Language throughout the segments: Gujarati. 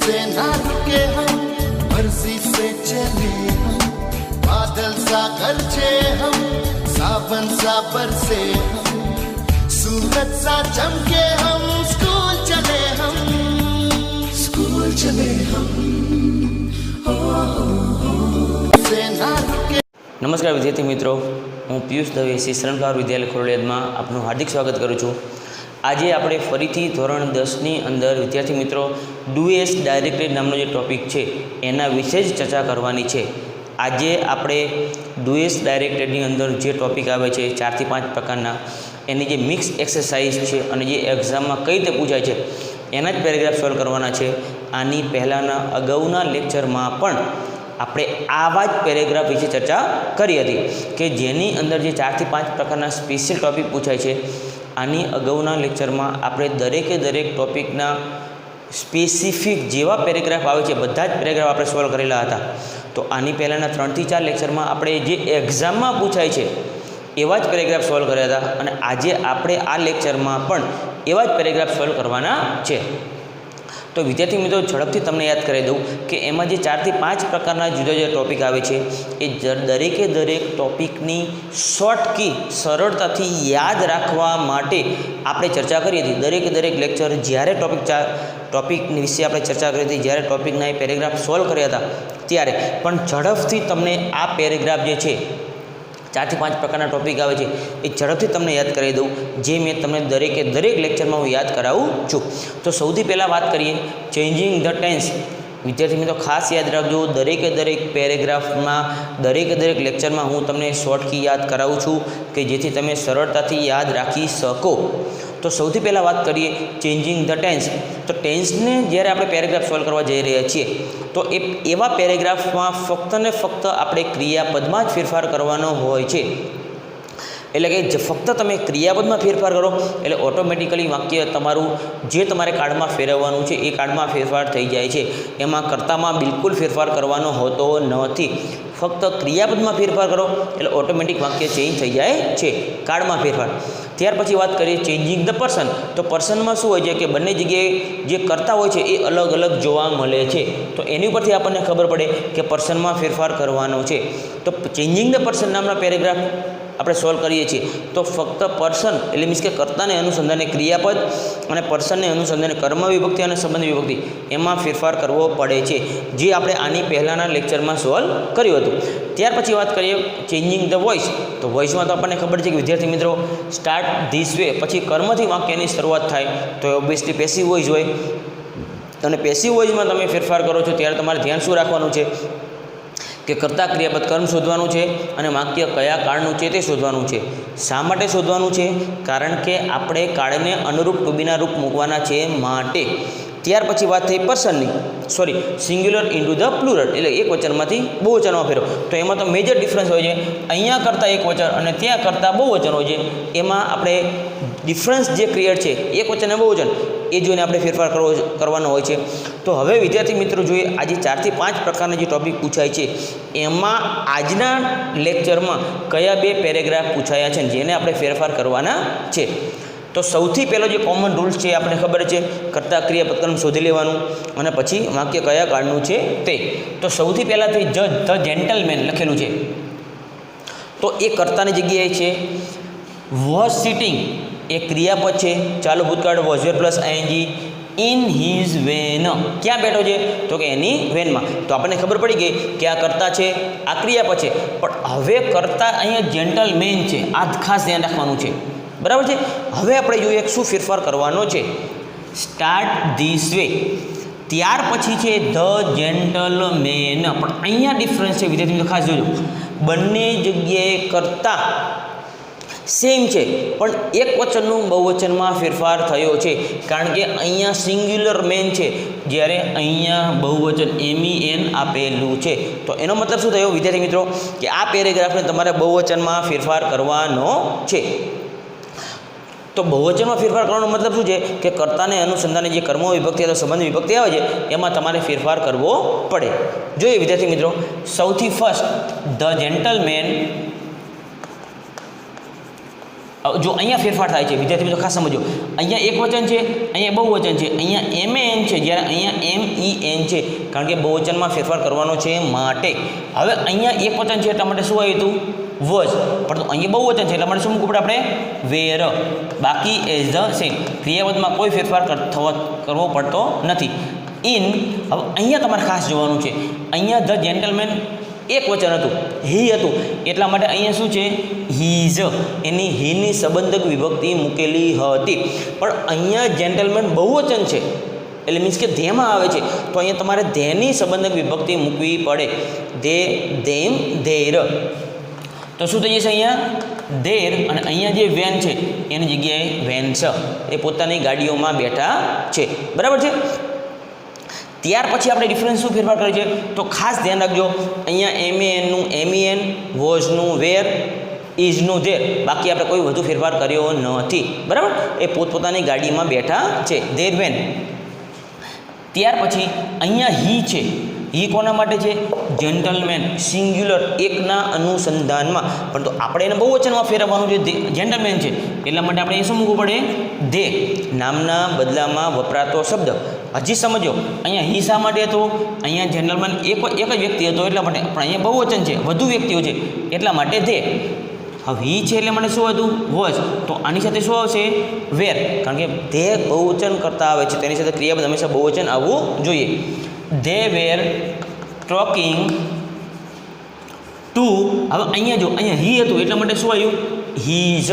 से ना रुके हम, मर्जी से चले हम, बादल सा गरजे हम, सावन सा बरसे हम, सूरज सा चमके हम, स्कूल चले हम, स्कूल चले हम, से ना रुके। नमस्कार विद्यार्थी मित्रों, हूँ पीयूष दवे श्री शरणगार विद्यालय खोरडियाद में आपનું हार्दिक स्वागत करूँ છું। આજે આપણે ફરીથી ધોરણ 10ની અંદર વિદ્યાર્થી મિત્રો ડુએસ ડાયરેક્ટેડ નામનો જે ટોપિક છે એના વિશે જ ચર્ચા કરવાની છે। આજે આપણે ડુએસ ડાયરેક્ટેડની અંદર જે ટોપિક આવે છે 4 થી 5 પ્રકારના એની જે મિક્સ એક્સરસાઇઝ છે અને જે એક્ઝામમાં કઈ રીતે પૂછાય છે એના જ પેરેગ્રાફ સોલ્વ કરવાના છે। આની પહેલાંના અગાઉના લેક્ચરમાં પણ આપણે આવા જ પેરેગ્રાફ વિશે ચર્ચા કરી હતી કે જેની અંદર જે 4 થી 5 પ્રકારના સ્પેશિયલ ટોપિક પૂછાય છે। આની અગાઉના લેક્ચરમાં આપણે દરેકે દરેક ટોપિકના સ્પેસિફિક જેવા પેરેગ્રાફ આવે છે બધા જ પેરેગ્રાફ આપણે સોલ્વ કરેલા હતા। તો આની પહેલાંના 3 થી 4 લેક્ચરમાં આપણે જે એક્ઝામમાં પૂછાય છે એવા જ પેરેગ્રાફ સોલ્વ કર્યા હતા અને આજે આપણે આ લેક્ચરમાં પણ એવા જ પેરેગ્રાફ સોલ્વ કરવાના છે। તો વિદ્યાર્થી મિત્રો ઝડપથી તમને યાદ કરાવી દઉં કે એમાં જે 4 થી 5 પ્રકારના જુદા જુદા ટોપિક આવે છે એ દરેકે દરેક ટોપિકની શોર્ટ કી સરળતાથી યાદ રાખવા માટે આપણે ચર્ચા કરી હતી। દરેકે દરેક લેક્ચર જ્યારે ટોપિક વિશે આપણે ચર્ચા કરી હતી, જ્યારે ટોપિકના એ પેરેગ્રાફ સોલ્વ કર્યા હતા ત્યારે પણ ઝડપથી તમને આ પેરેગ્રાફ જે છે 4 થી 5 પ્રકારના ટોપિક આવે છે એ ઝડપથી તમને યાદ કરાવી દઉં જે મેં તમને દરેકે દરેક લેક્ચરમાં હું યાદ કરાવું છું। તો સૌથી પહેલાં વાત કરીએ ચેન્જિંગ ધ ટેન્સ। વિદ્યાર્થી મિત્રો ખાસ યાદ રાખજો, દરેકે દરેક પેરેગ્રાફમાં દરેકે દરેક લેક્ચરમાં હું તમને શોર્ટ કી યાદ કરાવું છું કે જેથી તમે સરળતાથી યાદ રાખી શકો। તો સૌથી પહેલાં વાત કરીએ ચેન્જિંગ ધ ટેન્સ। તો ટેન્સને જ્યારે આપણે પેરેગ્રાફ સોલ્વ કરવા જઈ રહ્યા છીએ તો એવા પેરેગ્રાફમાં ફક્ત ને ફક્ત આપણે ક્રિયાપદમાં જ ફેરફાર કરવાનો હોય છે। એટલે કે ફક્ત તમે ક્રિયાપદમાં ફેરફાર કરો એટલે ઓટોમેટિકલી વાક્ય તમારું જે તમારે કાર્ડમાં ફેરવવાનું છે એ કાર્ડમાં ફેરફાર થઈ જાય છે। એમાં કર્તામાં બિલકુલ ફેરફાર કરવાનો હોતો નથી। ફક્ત ક્રિયાપદમાં ફેરફાર કરો એટલે ઓટોમેટિક વાક્ય ચેન્જ થઈ જાય છે, કાર્ડમાં ફેરફાર। ત્યાર પછી વાત કરીએ ચેન્જિંગ ધ પર્સન। તો પર્સનમાં શું હોય છે કે બંને જગ્યાએ જે કરતા હોય છે એ અલગ અલગ જોવા મળે છે। તો એની ઉપરથી આપણને ખબર પડે કે પર્સનમાં ફેરફાર કરવાનો છે। તો ચેન્જિંગ ધ પર્સન નામના પેરેગ્રાફ આપણે સોલ્વ કરીએ છીએ તો ફક્ત પર્સન એટલે મીન્સ કે કર્તાને અનુસંધાને ક્રિયાપદ અને પર્સનને અનુસંધાને કર્મ વિભક્તિ અને સંબંધ વિભક્તિ એમાં ફેરફાર કરવો પડે છે, જે આપણે આની પહેલાંના લેક્ચરમાં સોલ્વ કર્યું હતું। ત્યાર પછી વાત કરીએ ચેન્જિંગ ધ વોઇસ। તો વોઇસમાં તો આપણને ખબર છે કે વિદ્યાર્થી મિત્રો સ્ટાર્ટ ધીસ વે પછી કર્મથી વાક્યની શરૂઆત થાય તો ઓબ્વિયસલી પેસિવ વોઇસ હોય અને પેસિવ વોઇસમાં તમે ફેરફાર કરો છો ત્યારે તમારે ધ્યાન શું રાખવાનું છે કે કર્તા ક્રિયાપદ કર્મ શોધવાનું છે અને વાક્ય કયા કાળનું છે તે શોધવાનું છે। શા માટે શોધવાનું છે? કારણ કે આપણે કાળને અનુરૂપ ટુ બીના રૂપ મૂકવાના છે માટે। ત્યાર પછી વાત થઈ પર્સનની, સિંગ્યુલર ઇન્ટુ ધ પ્લુરલ એટલે એક વચનમાંથી બહુવચનમાં ફેરવો। તો એમાં તો મેજર ડિફરન્સ હોય છે, અહીંયા કરતાં એક વચન અને ત્યાં કરતાં બહુવચન હોય છે। એમાં આપણે ડિફરન્સ જે ક્રિએટ છે એક વચન અને બહુવચન એ જોઈને આપણે ફેરફાર કરવાનો હોય છે। તો હવે વિદ્યાર્થી મિત્રો જોઈએ આજે 4 થી 5 પ્રકારના જે ટોપિક પૂછાય છે એમાં આજના લેક્ચરમાં કયા બે પેરેગ્રાફ પૂછાયા છે જેને આપણે ફેરફાર કરવાના છે। તો સૌથી પહેલો જે કોમન રૂલ્સ છે આપણને ખબર છે કર્તા ક્રિયાપદ કર્મ શોધી લેવાનું અને પછી વાક્ય કયા કાળનું છે તે। તો સૌથી પહેલાંથી ધ જેન્ટલમેન લખેલું છે તો એ કર્તાની જગ્યાએ છે વોઝ સિટિંગ એ ક્રિયાપદ છે, ચાલુ ભૂતકાળ was were plus ING in his when. ક્યાં બેઠો છે તો કે એની વેનમાં। તો આપણને ખબર પડી ગઈ કે આ કર્તા છે, આ ક્રિયાપદ છે, પણ હવે કર્તા અહીંયા જેન્ટલમેન છે, આ ખાસ ધ્યાન રાખવાનું છે, બરાબર છે। હવે આપણે જોઈએ શું ફેરફાર કરવાનો છે। સ્ટાર્ટ ધીસ વે ત્યાર પછી છે ધ જેન્ટલમેન, પણ અહીંયા ડિફરન્સ છે વિદ્યાર્થી મિત્રો ખાસ જોજો, બંને જગ્યાએ કર્તા સેમ છે પણ એક વચનનું બહુવચનમાં ફેરફાર થયો છે કારણ કે અહીંયા સિંગ્યુલર મેન છે જ્યારે અહીંયા બહુવચન MEN આપેલું છે। તો એનો મતલબ શું થયો વિદ્યાર્થી મિત્રો કે આ પેરેગ્રાફને તમારે બહુવચનમાં ફેરફાર કરવાનો છે। તો બહુવચનમાં ફેરફાર કરવાનો મતલબ શું છે કે કર્તાને અનુસંધાને જે કર્મ વિભક્તિ અથવા સંબંધ વિભક્તિ આવે છે એમાં તમારે ફેરફાર કરવો પડે। જોઈએ વિદ્યાર્થી મિત્રો સૌથી ફર્સ્ટ ધ જેન્ટલમેન જો અહીંયા ફેરફાર થાય છે વિદ્યાર્થી મિત્રો ખાસ સમજો, અહીંયા એક વચન છે, અહીંયા બહુવચન છે, અહીંયા MEN છે, જ્યારે અહીંયા MEN છે, કારણ કે બહુવચનમાં ફેરફાર કરવાનો છે માટે. હવે અહીંયા એક વચન છે એટલા માટે શું આવ્યું હતું? વોઝ. પરંતુ અહીંયા બહુવચન છે એટલા માટે શું મૂકવું પડે આપણે? વેર. બાકી એઝ ધ સેમ. ક્રિયાપદમાં કોઈ ફેરફાર કરવો પડતો નથી. ઇન. હવે અહીંયા તમારે ખાસ જોવાનું છે, અહીંયા ધ જેન્ટલમેન એક વચન હતું, હી હતું, એટલા માટે અહીંયા શું છે? હીઝ. એની હીની સંબંધક વિભક્તિ મૂકેલી હતી. પણ અહીંયા જેન્ટલમેન બહુવચન છે એટલે મીન્સ કે ધેમાં આવે છે, તો અહીંયા તમારે ધેની સંબંધક વિભક્તિ મૂકવી પડે. They, them, there. તો શું થઈ જશે અહીંયા? ધેર. અને અહીંયા જે વેન છે એની જગ્યાએ વેન્સ. એ પોતાની ગાડીઓમાં બેઠા છે. બરાબર છે. ત્યાર પછી આપણે ડિફરન્સ શું ફેરફાર કરે છે તો ખાસ ધ્યાન રાખજો, અહીંયા MENનું MEN, વોઝનું વેર, ઇઝનું ધેર. બાકી આપણે કોઈ વધુ ફેરફાર કર્યો નથી. બરાબર. એ પોતપોતાની ગાડીમાં બેઠા છે, ધેર વેન. ત્યાર પછી અહીંયા હી છે. હી કોના માટે છે? જેન્ટલમેન, સિંગ્યુલર, એકના અનુસંધાનમાં. પરંતુ આપણે એને બહુવચનમાં ફેરવવાનું છે, જેન્ટલમેન છે એટલા માટે આપણે એ શું મૂકવું પડે? ધે. નામના બદલામાં વપરાતો શબ્દ. હજી સમજો, અહીંયા હી શા માટે હતો? અહીંયા જેન્ટલમેન એક જ વ્યક્તિ હતો એટલા માટે, પણ અહીંયા બહુવચન છે, વધુ વ્યક્તિઓ છે એટલા માટે ધે. હવે હી છે એટલે મને શું હતું? વોઝ. તો આની સાથે શું આવશે? વેર. કારણ કે ધે બહુવચન કરતા આવે છે, તેની સાથે ક્રિયાપદ હંમેશા બહુવચન આવવું જોઈએ. They were talking two. હવે અહીંયા જો, અહીંયા હી હતું એટલા માટે શું આવ્યું? હીઝ.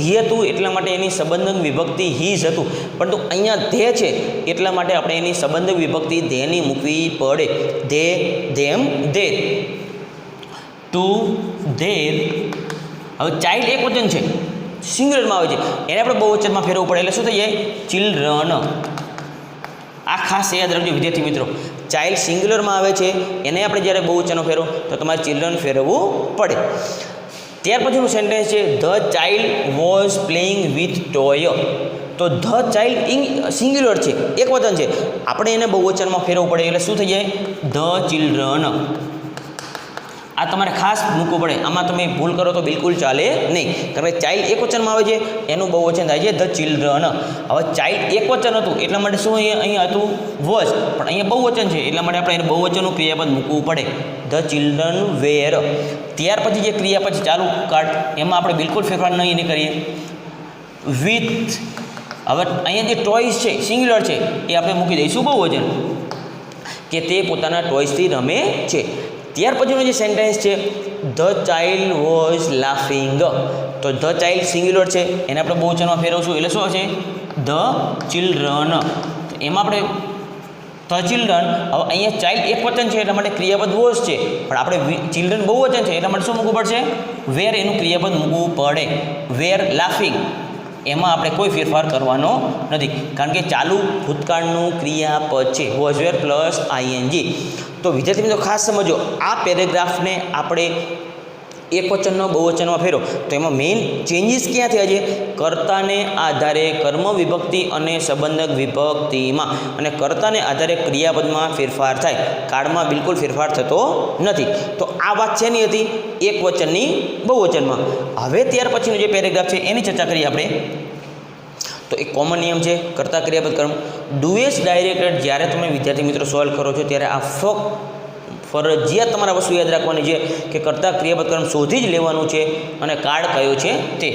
હી હતું એટલા માટે એની સંબંધક વિભક્તિ હીઝ હતું. પરંતુ અહીંયા ધે છે એટલા માટે આપણે એની સંબંધક વિભક્તિ ધેની મૂકવી પડે. They, them, their. To, their. હવે ચાઇલ્ડ એક વચન છે, સિંગ્યુલરમાં આવે છે, એને આપણે બહુવચનમાં ફેરવવું પડે એટલે શું થઈ જાય? ચિલ્ડ્રન. આ ખાસ યાદ રાખજો વિદ્યાર્થી મિત્રો, ચાઇલ્ડ સિંગ્યુલરમાં આવે છે એને આપણે જ્યારે બહુવચનો ફેરવો તો તમારે ચિલ્ડ્રન ફેરવવું પડે. ત્યાર પછીનું સેન્ટેન્સ છે the child was playing with toy. તો ધ ચાઇલ્ડ સિંગ્યુલર છે, એક વચન છે, આપણે એને બહુવચનમાં ફેરવવું પડે એટલે શું થઈ જાય? The children. આ તમારે ખાસ મૂકવું પડે. આમાં તમે ભૂલ કરો તો બિલકુલ ચાલે નહીં, કારણ કે ચાઇલ્ડ એક વચનમાં આવે છે, એનું બહુવચન થાય છે ધ ચિલ્ડ્રન. હવે ચાઇલ્ડ એક વચન હતું એટલા માટે શું અહીંયા હતું? વોઝ. પણ અહીંયા બહુવચન છે એટલા માટે આપણે એને બહુવચનનું ક્રિયાપદ મૂકવું પડે. The children were. ત્યાર પછી જે ક્રિયા પછી ચાલુ કાઢ એમાં આપણે બિલકુલ ફેરફાર નહીં કરીએ. વિથ. હવે અહીંયા જે ટોયસ છે સિંગ્યુલર છે એ આપણે મૂકી દઈશું બહુવચન, કે તે પોતાના ટોયસથી રમે છે. ત્યાર પછીનો જે સેન્ટેન્સ છે ધ ચાઇલ્ડ વોઝ લાફિંગ. તો ધ ચાઇલ્ડ સિંગ્યુલર છે એને આપણે બહુવચનમાં ફેરવશું એટલે શું હશે? The children. એમાં આપણે ધ ચિલ્ડ્રન. હવે અહીંયા ચાઇલ્ડ એક વચન છે એટલા માટે ક્રિયાપદ વોઝ છે, પણ આપણે ચિલ્ડ્રન બહુવચન છે એટલા માટે શું મૂકવું પડશે? વેર એનું ક્રિયાપદ મૂકવું પડે. વેર લાફિંગ. એમાં આપણે કોઈ ફેરફાર કરવાનો નથી, કારણ કે ચાલુ ભૂતકાળનું ક્રિયાપદ છે, વોઝ વેર પ્લસ ING. તો વિદ્યાર્થી મિત્રો ખાસ સમજો, આ પેરેગ્રાફને આપણે એક વચનનો બહુવચનમાં ફેરો તો એમાં મેઇન ચેન્જીસ ક્યાં થયા છે? કર્તાને આધારે કર્મ વિભક્તિ અને સંબંધક વિભક્તિમાં, અને કર્તાને આધારે ક્રિયાપદમાં ફેરફાર થાય, કાળમાં બિલકુલ ફેરફાર થતો નથી. તો આ વાત શેની હતી? એક વચનની બહુવચનમાં. હવે ત્યાર પછીનો જે પેરેગ્રાફ છે એની ચર્ચા કરીએ આપણે. તો એક કોમન નિયમ છે કર્તા ક્રિયાપદ કર્મ. ડુએસ ડાયરેક્ટેડ જ્યારે તમે વિદ્યાર્થી મિત્રો સોલ્વ કરો છો ત્યારે આ ફરજિયાત તમારા વસ્તુ યાદ રાખવાની છે કે કર્તા ક્રિયાપદ કર્મ શોધી જ લેવાનું છે અને કાળ કયો છે તે.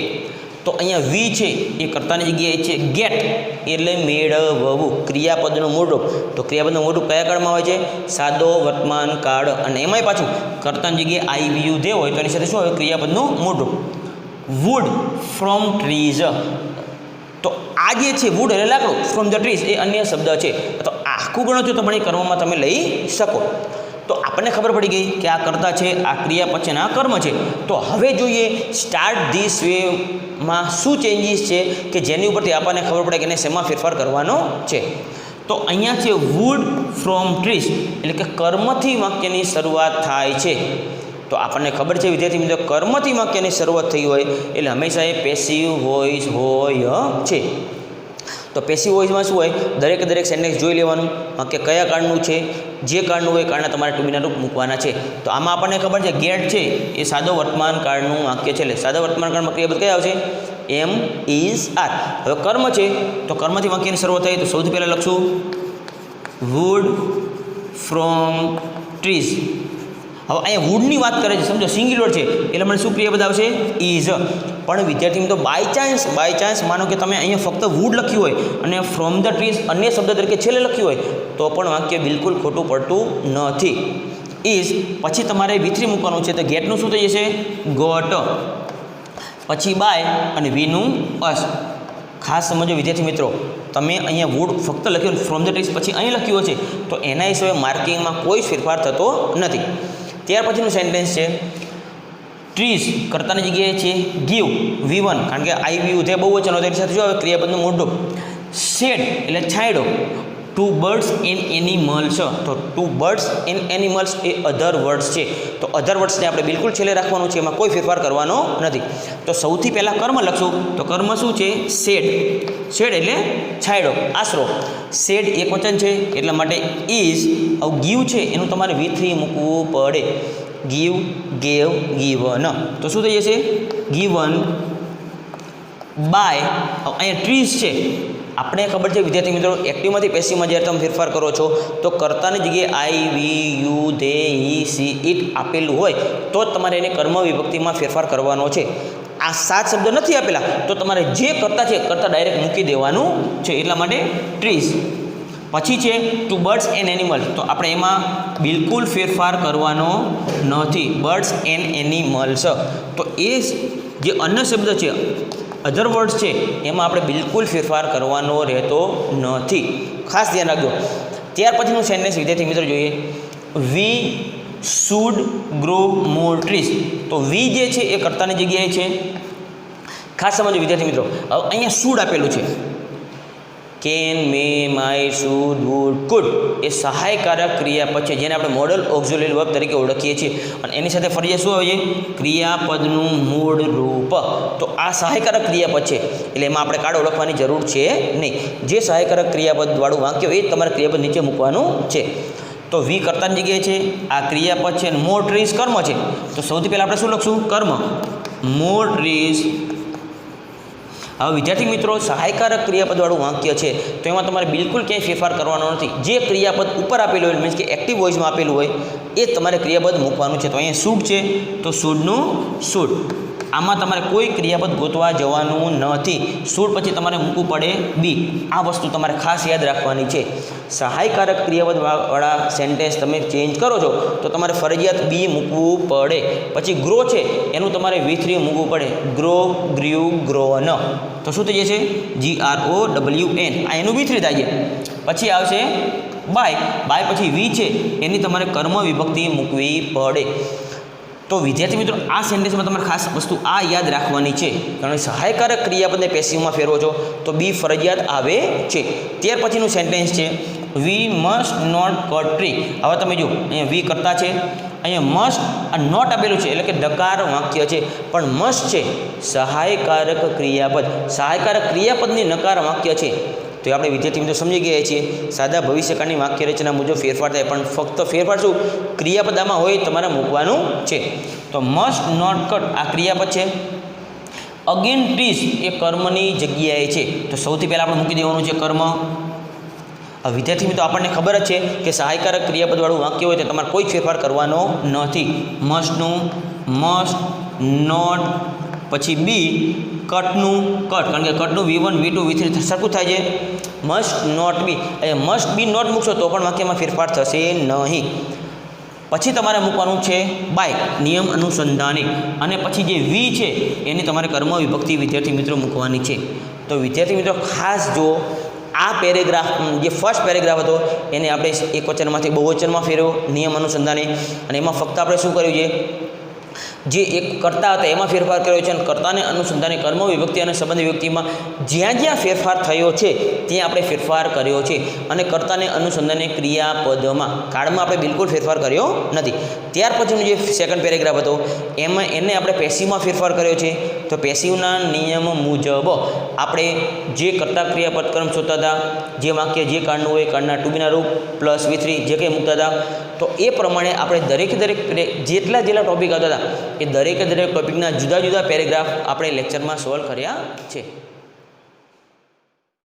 તો અહીંયા વી છે એ કર્તાની જગ્યાએ છે ગેટ, એટલે મેળવવું, ક્રિયાપદનું મૂળરૂપ. તો ક્રિયાપદનું મૂળરૂપ કયા કાળમાં હોય છે? સાદો વર્તમાન કાળ. અને એમાંય પાછું કર્તાની જગ્યાએ IVU દે હોય તો એની સાથે શું હોય? ક્રિયાપદનું મૂળરૂપ. Wood from trees. તો આ જે છે વુડ એટલે લાકડું, ફ્રોમ ધ ટ્રીઝ એ અન્ય શબ્દ છે. તો આખું ગણો તો પણ એ કર્મમાં તમે લઈ શકો. તો આપણને ખબર પડી ગઈ કે આ કર્તા છે, આ ક્રિયા પછી આ કર્મ છે. તો હવે જોઈએ સ્ટાર્ટ ધીસ વેમાં શું ચેન્જીસ છે કે જેની ઉપરથી આપણને ખબર પડે કે એને શેમાં ફેરફાર કરવાનો છે. તો અહીંયા છે વુડ ફ્રોમ ટ્રીઝ, એટલે કે કર્મથી વાક્યની શરૂઆત થાય છે. તો આપણને ખબર છે વિદ્યાર્થી મિત્રો, કર્મથી વાક્યની શરૂઆત થઈ હોય એટલે હંમેશા એ પેસિવ વોઇસ હોય છે. તો પેસિવ વોઇસમાં શું હોય? દરેક સેન્ટેન્સ જોઈ લેવાનું, વાક્ય કયા કાળનું છે, જે કાળનું હોય કાળના તમારે ટુ બીના રૂપ મૂકવાના છે. તો આમાં આપણને ખબર છે ગેટ છે એ સાદો વર્તમાન કાળનું વાક્ય છે, એટલે સાદા વર્તમાન કાળમાં ક્રિયાપદ કયા આવશે? એમ ઇઝ આર. હવે કર્મ છે તો કર્મથી વાક્યની શરૂઆત થાય તો સૌથી પહેલાં લખશું વુડ ફ્રોમ ટ્રીઝ. હવે અહીંયા વુડની વાત કરે છે, સમજો સિંગ્યુલર છે એટલે મને શું ક્રિયાપદ આવશે? ઇઝ. પણ વિદ્યાર્થી મિત્રો બાય ચાન્સ માનો કે તમે અહીંયા ફક્ત વુડ લખ્યું હોય અને ફ્રોમ ધ ટ્રીઝ અન્ય શબ્દ તરીકે છેલ્લે લખ્યું હોય તો પણ વાક્ય બિલકુલ ખોટું પડતું નથી. ઇઝ પછી તમારે V3 મૂકવાનું છે તો ગેટનું શું થઈ જશે? ગોટ. પછી બાય અને વીનું અસ. ખાસ સમજો વિદ્યાર્થી મિત્રો, તમે અહીંયા વુડ ફક્ત લખ્યું ફ્રોમ ધ ટ્રીઝ પછી અહીં લખ્યું છે તો એના હિસાબે માર્કિંગમાં કોઈ ફેરફાર થતો નથી. ત્યાર પછીનું સેન્ટેન્સ છે ટ્રીઝ કરતાની જગ્યાએ છે ગીવ V1 કારણ કે આઈ વ્યૂ તે બહુવચન હોય તેની સાથે જો ક્રિયાપદનું મોઢું. શેડ એટલે છાંયડો. ટુ બર્ડ્સ એન એનિમલ્સ તો ટુ બર્ડ્સ એન એનિમલ્સ એ અધર વર્ડ્સ છે તો અધર વર્ડ્સને આપણે બિલકુલ છેલ્લે રાખવાનું છે, એમાં કોઈ ફેરફાર કરવાનો નથી. તો સૌથી પહેલાં કર્મ લખશું તો કર્મ શું છે? શેડ. શેડ એટલે છાંયડો, આશરો. શેડ એક વચન છે એટલા માટે ઇઝ. હવે ગીવ છે એનું તમારે V3 મૂકવું પડે. Give, gave, given. તો શું થઈ જશે? Given by. અહીંયા ટ્રીઝ છે, આપણે ખબર છે વિદ્યાર્થી મિત્રો એક્ટિવમાંથી પેસિવમાં જ્યારે તમે ફેરફાર કરો છો તો કર્તાની જગ્યાએ I we you they he she it આપેલું હોય તો જ તમારે એને કર્મ વિભક્તિમાં ફેરફાર કરવાનો છે. આ 7 શબ્દ નથી આપેલા તો તમારે જે કર્તા છે કર્તા ડાયરેક્ટ મૂકી દેવાનું છે, એટલા માટે ટ્રીઝ. પછી છે ટુ બર્ડ્સ એન્ડ એનિમલ્સ તો આપણે એમાં બિલકુલ ફેરફાર કરવાનો નથી. બર્ડ્સ એન્ડ એનિમલ્સ તો એ જે અન્ય શબ્દ છે અધર વર્ડ્સ છે એમાં આપણે બિલકુલ ફેરફાર કરવાનો રહેતો નથી, ખાસ ધ્યાન રાખજો. ત્યાર પછીનું સેન્ટેન્સ વિદ્યાર્થી મિત્રો જોઈએ we should grow more trees તો વી જે છે એ કર્તાની જગ્યાએ છે. ખાસ સમજો વિદ્યાર્થી મિત્રો, હવે અહીંયા શુડ આપેલું છે. Can, may, might, should, would, could એ સહાયકારક ક્રિયાપદ છે જેને આપણે મોડલ ઓક્ઝિલરી વર્બ તરીકે ઓળખીએ છીએ અને એની સાથે ફરજિયાત શું આવે છે? ક્રિયાપદનું મૂળ રૂપ. તો આ સહાયકારક ક્રિયાપદ છે એટલે એમાં આપણે કાર્ડ ઓળખવાની જરૂર છે નહીં. જે સહાયકારક ક્રિયાપદવાળું વાક્ય હોય એ જ તમારે ક્રિયાપદ નીચે મૂકવાનું છે. તો વી કર્તાની જગ્યાએ છે, આ ક્રિયાપદ છે અને મોર ટ્રીઝ કર્મ છે. તો સૌથી પહેલાં આપણે શું લખશું? કર્મ. મોર ટ્રીઝ. હવે વિદ્યાર્થી મિત્રો સહાયકારક ક્રિયાપદવાળું વાક્ય છે તો એમાં તમારે બિલકુલ ક્યાંય ફેરફાર કરવાનો નથી. જે ક્રિયાપદ ઉપર આપેલું હોય મીન્સ કે એક્ટિવ વોઇસમાં આપેલું હોય એ તમારે ક્રિયાપદ મૂકવાનું છે. તો અહીંયા શુડ છે તો શુડનું શુડ. આમાં તમારે કોઈ ક્રિયાપદ ગોતવા જવાનું નથી. શુડ પછી તમારે મૂકવું પડે બી. આ વસ્તુ તમારે ખાસ યાદ રાખવાની છે. સહાયકારક ક્રિયાપદવાળા સેન્ટેન્સ તમે ચેન્જ કરો છો તો તમારે ફરજિયાત બી મૂકવું પડે. પછી ગ્રો છે એનું તમારે V3 મૂકવું પડે. Grow, grieve, grown. તો શું થઈ જશે? GROWN. આ એનું V3 થાય છે. પછી આવશે બાય. બાય પછી વી છે એની તમારે કર્મ વિભક્તિ મૂકવી પડે. તો વિદ્યાર્થી મિત્રો આ સેન્ટેન્સમાં તમારે ખાસ વસ્તુ આ યાદ રાખવાની છે, કારણ કે સહાયકારક ક્રિયાપદને પેસિવમાં ફેરવો છો તો બી ફરજિયાત આવે છે. ત્યાર પછીનું સેન્ટેન્સ છે we must not cut tree. હવે તમે જો અહીંયા વી કરતા છે, અહીંયા મસ્ટ આ નોટ આપેલું છે એટલે કે ડકાર વાક્ય છે, પણ મસ્ટ છે સહાયકારક ક્રિયાપદ. સહાયકારક ક્રિયાપદની નકાર વાક્ય છે તો આપણે વિદ્યાર્થી મિત્રો સમજી ગયા છીએ સાદા ભવિષ્યકાળની વાક્ય રચના મુજબ ફેરફાર થાય, પણ ફક્ત ફેરફાર શું? ક્રિયાપદામાં હોય તમારે મૂકવાનું છે. તો મસ્ટ નોટ કટ આ ક્રિયાપદ છે. અગેન ટ્રીઝ એ કર્મની જગ્યાએ છે તો સૌથી પહેલાં આપણે મૂકી દેવાનું છે કર્મ. વિદ્યાર્થી મિત્રો આપણને ખબર જ છે કે સહાયકારક ક્રિયાપદવાળું વાક્ય હોય તો તમારે કોઈ ફેરફાર કરવાનો નથી. મસ્ટનું મસ્ટ, નોટ, પછી બી કટનું કટ, કારણ કે કટનું V1, V2, V3 સરખું થાય છે. મસ્ટ નોટ બી, અહીંયા મસ્ટ બી નોટ મૂકશો તો પણ વાક્યમાં ફેરફાર થશે નહીં. પછી તમારે મૂકવાનું છે બાય, નિયમ અનુસંધાને, અને પછી જે વી છે એની તમારે કર્મ વિભક્તિ વિદ્યાર્થી મિત્રો મૂકવાની છે. તો વિદ્યાર્થી મિત્રો ખાસ જો આ પેરેગ્રાફ જે ફર્સ્ટ પેરેગ્રાફ હતો એને આપણે એક વચનમાંથી બહુવચનમાં ફેરવ્યો નિયમ અનુસંધાને, અને એમાં ફક્ત આપણે શું કર્યું છે? જે એક કર્તા હતા એમાં ફેરફાર કર્યો છે અને કર્તાને અનુસંધાને કર્મ વિભક્તિ અને સંબંધ વિભક્તિમાં જ્યાં જ્યાં ફેરફાર થયો છે ત્યાં આપણે ફેરફાર કર્યો છે, અને કર્તાને અનુસંધાને ક્રિયાપદમાં કાળમાં આપણે બિલકુલ ફેરફાર કર્યો નથી. ત્યાર પછીનું જે સેકન્ડ પેરેગ્રાફ હતો એમાં એને આપણે પેસિવમાં ફેરફાર કર્યો છે. તો પેસિવના નિયમ મુજબ આપણે જે કર્તા ક્રિયાપદ ક્રમ શોધતા હતા, જે વાક્ય જે કાળનું હોય કાળના ટુ બીના રૂપ પ્લસ V3 જે કંઈ મૂકતા હતા, તો એ પ્રમાણે આપણે દરેક જેટલા ટોપિક આવતા હતા એ દરેક ટોપિકના જુદા જુદા પેરેગ્રાફ આપણે લેક્ચરમાં સોલ્વ કર્યા છે.